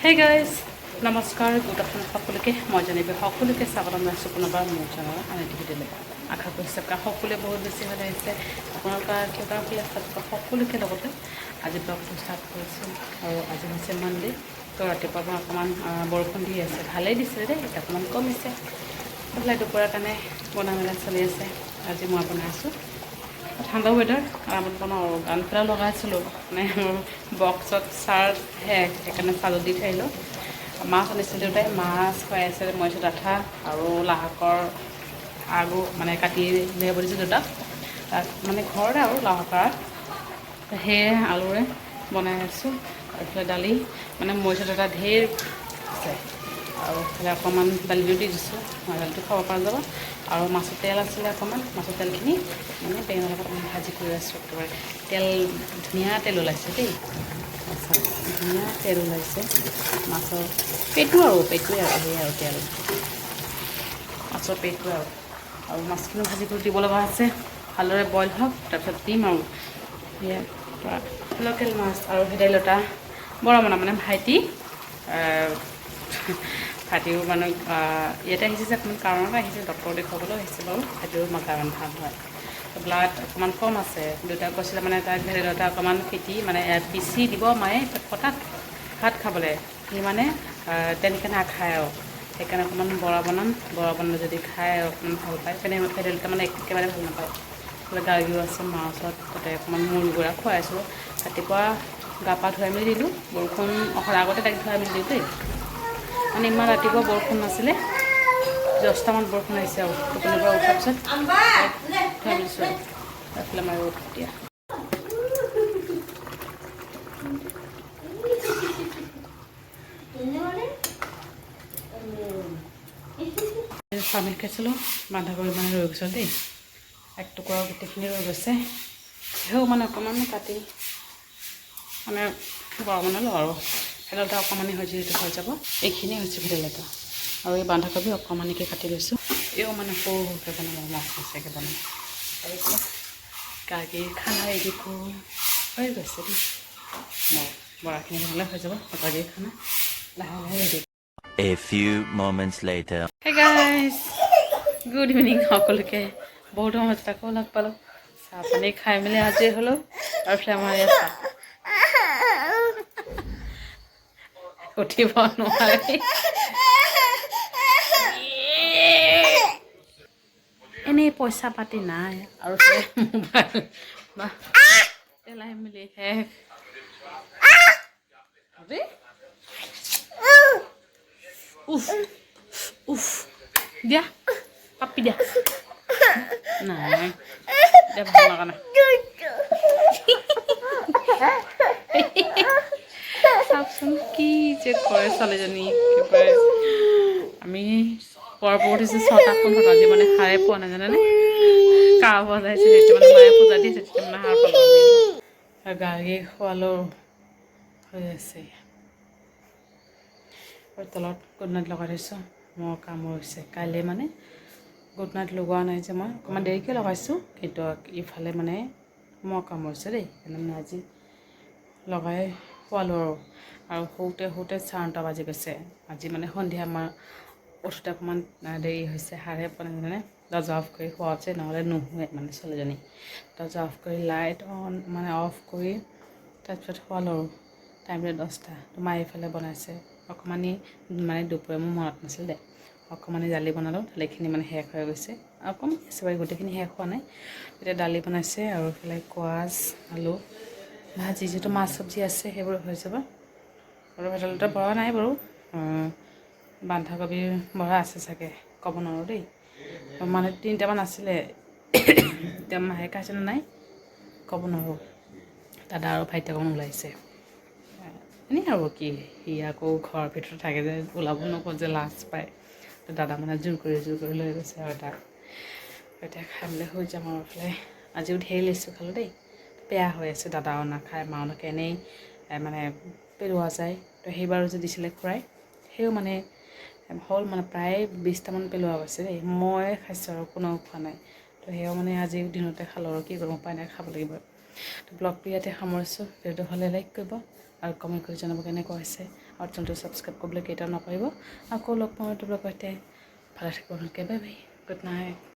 Hey guys, নমস্কাৰ good afternoon সকলোকে মই জানিবি সকলোকে স্বাগতম জনাইছোঁ পুনৰবাৰ মোৰ চেনেলত আন এটি ভিডিঅ'লৈ আশা কৰিছোঁ সকলোৱে বহুত বেছি ভালে আহিছে আপোনালোকৰ সকলোকে লগতে আজি ব্লগটো ষ্টাৰ্ট কৰিছোঁ আৰু আজি হৈছে মানডে তো ৰাতিপুৱাৰ পৰা অকণমান বৰষুণ দি আছে ভালেই দিছে দেই অকণমান কমিছে পেলাই দুপৰীয়াৰ কাৰণে বনাই মেলা চলি আছে আজি মই বনাইছোঁ ঠাণ্ডা ৱেডাৰ আৰামত বনাওঁ আৰু গান ফেলা লগাইছিলোঁ মানে মোৰ বক্সত চাৰ্জ শেষ সেইকাৰণে চাৰ্জত দি থৈ আহিলোঁ মাছ আনিছিল দেউতাই মাছ খুৱাই আছে মই ডাঠা আৰু লাহকৰ আগু মানে কাটি উলিয়াব দিছোঁ দেউতাক তাত মানে ঘৰতে আৰু লাহকাৰ সেয়ে আলুৰে বনাই আছোঁ আৰু এইফালে দালি মানে মৰিচা ডাঠা ঢেৰ আছে আৰু এইফালে অকণমান দালিটো দি দিছোঁ দালিটো খাব পৰা যাব আৰু মাছৰ তেল আছিলে অকণমান মাছৰ তেলখিনি মানে বেঙেনা লগত অকণমান ভাজি কৰি আছোঁ একেবাৰে তেল ধুনীয়া তেল ওলাইছে দেই ধুনীয়া তেল ওলাইছে মাছৰ পেটোৱে আৰু সেয়াই আৰু তেল মাছৰ পেটোৱে আৰু মাছখিনিও ভাজি কৰি দিব লগা আছে ভালদৰে বইল হওক তাৰপিছত দিম আৰু সেয়া লোকেল মাছ আৰু ভেদাইলতা বৰ মানে ভাইটিও মানে ইয়াতে আহিছে যে অকণমান কাৰণত আহিছে ডক্টৰ দেখুৱাবলৈ আহিছে বাৰু ভাইটিও কাৰণ ভাল হয় ব্লাড অকণমান কম আছে দেউতাক কৈছিলে মানে তাক ভেদাইলতা অকণমান মানে পিচি দিব মায়ে পতাত ভাত খাবলৈ সি মানে তেনেকৈ নাখায় আৰু সেইকাৰণে অকণমান বৰা বনালে যদি খায় অকণমান ভাল পায় ভেদাইলতা মানে একেবাৰে ভাল নাপায় গাৰ্গীও আছে মাৰ ওচৰত তাতে অকণমান মূৰ গুড়া খুৱাইছোঁ ৰাতিপুৱা গা পা ধুৱাই মেলি দিলোঁ বৰষুণ অহাৰ আগতে তাইক ধুৱাই মেলি দিলোঁ দেই মানে ইমান ৰাতিপুৱা বৰষুণ নাছিলে 10টামান বৰষুণ আহিছে আৰু টোপনিৰ পৰা উঠাৰ পিছত ধুৱাই দিছোঁ এইফালে আমাৰ ৰ'দ এতিয়া চাওমিন খাইছিলোঁ বন্ধাকবি মানে ৰৈ গৈছে দেই এক টুকুৰা গোটেইখিনি ৰৈ গৈছে সেয়াও মানে অকণমান কাটি মানে বনালোঁ আৰু ভেদাইলতা অকণমানি হৈ যিহেতু হৈ যাব এইখিনিয়ে হৈছে ভেদাইলতা আৰু এই বন্ধাকবি অকণমানিকৈ কাটি লৈছোঁ এও মানে সৰু সৰুকৈ বনাব মাছ বেছিকৈ বনাম আৰু গাৰ্গীৰ খানা ৰেডি কৰোঁ হৈ গৈছে দেই বৰাখিনি নহ'লে হৈ যাব গাৰ্গীৰ খানা লাহে লাহে ready A few moments later. Hey guys, good evening সকলোকে বহুত সময় আকৌ লগ পালোঁ চাহ পানী খাই মেলি আজৰি হ'লোঁ আৰু আমাৰ ইয়াত উঠিব নোৱাৰে এনেই পইচা পাতি নাই আৰু মোবাইল পেলাই মেলি শেষ উফ উফ দিয়া পাপি দিয়া নাই দিয়া ভাল লগা নাই চাওকচোন কি যে কৰে ছোৱালীজনী একেবাৰে আমি পুৱাৰ পৰা উঠিছোঁ 6:15 আজি মানে সাৰে পোৱা নাই জানেনে কাহ বজাইছে যেতিয়া মানে মায়ে পূজা দিছে তেতিয়া মানে সাৰ পালোঁ আৰু গাৰ্গী খোৱালোঁ হৈ আছে আৰু তলত গুড নাইট লগাই থৈছোঁ মোৰ কাম হৈছে কাইলৈ মানে গুড নাইট লগোৱা নাই যে মই অকণমান দেৰিকৈ লগাইছোঁ কিন্তু ইফালে মানে মোৰ কাম হৈছে দেই মানে আজি লগাই খোৱালোঁ আৰু শুওঁতে 9:30 বাজি গৈছে আজি মানে সন্ধিয়া আমাৰ উঠোঁতে অকণমান দেৰি হৈছে সাৰে পোৱা নাই মানে দৰ্জা অফ কৰি শুৱাওঁতে নহ'লে নুশুৱে মানে ছোৱালীজনী দৰ্জা অফ কৰি লাইট অন মানে অফ কৰি তাৰপিছত শুৱালোঁ আৰু টাইমটো 10টা তোমাৰ এইফালে বনাইছে অকণমানি মানে দুপৰীয়া মোৰ মনত নাছিল দে অকণমানি দালি বনালোঁ দালিখিনি মানে শেষ হৈ গৈছে অকণমান আছে বাৰু গোটেইখিনি শেষ হোৱা নাই তেতিয়া দালি বনাইছে আৰু এইফালে কোৱাচ আলু ভাজি যিটো মাছ চব্জি আছে সেইবোৰ হৈ যাব আৰু ভেদাইলতা বৰা নাই বাৰু বন্ধাকবি বৰা আছে চাগে ক'ব নোৱাৰোঁ দেই মানে 3টামান আছিলে এতিয়া মাহে খাইছেনে নাই ক'ব নোৱাৰোঁ দাদা আৰু ভাইটি অকণ ওলাইছে এনেই আৰু কি সি আকৌ ঘৰৰ ভিতৰত থাকে যে ওলাব নোখোজে লাজ পায় তো দাদা মানে জোৰ কৰি লৈ গৈছে আৰু তাক এতিয়া খাই মেলি হৈ যাম আৰু এইফালে আজিও ঢেৰ লেচু খালোঁ দেই বেয়া হৈ আছে দাদাও নাখায় মাওনকে এনেই মানে পেলোৱা যায় তো সেইবাৰো যে দিছিলে খুৰাই সেইও মানে হ'ল মানে প্ৰায় 20টামান পেলোৱা গৈছে দেই মই খাইছোঁ আৰু কোনেও খোৱা নাই তো সেয়াও মানে আজি দিনতে খালোঁ আৰু কি কৰিম উপায় নাই খাব লাগিব তো ব্লগটো ইয়াতে সামৰিছোঁ ভিডিঅ'টো হ'লে লাইক কৰিব আৰু কমেণ্ট কৰি জনাব কেনেকুৱা হৈছে আৰু চেনেলটো ছাবস্ক্ৰাইব কৰিবলৈ কেতিয়াও নকৰিব আকৌ লগ পাওঁ ইউটিউবৰ সৈতে ভালে থাকিব আপোনালোকে বাই বাই গুড নাইট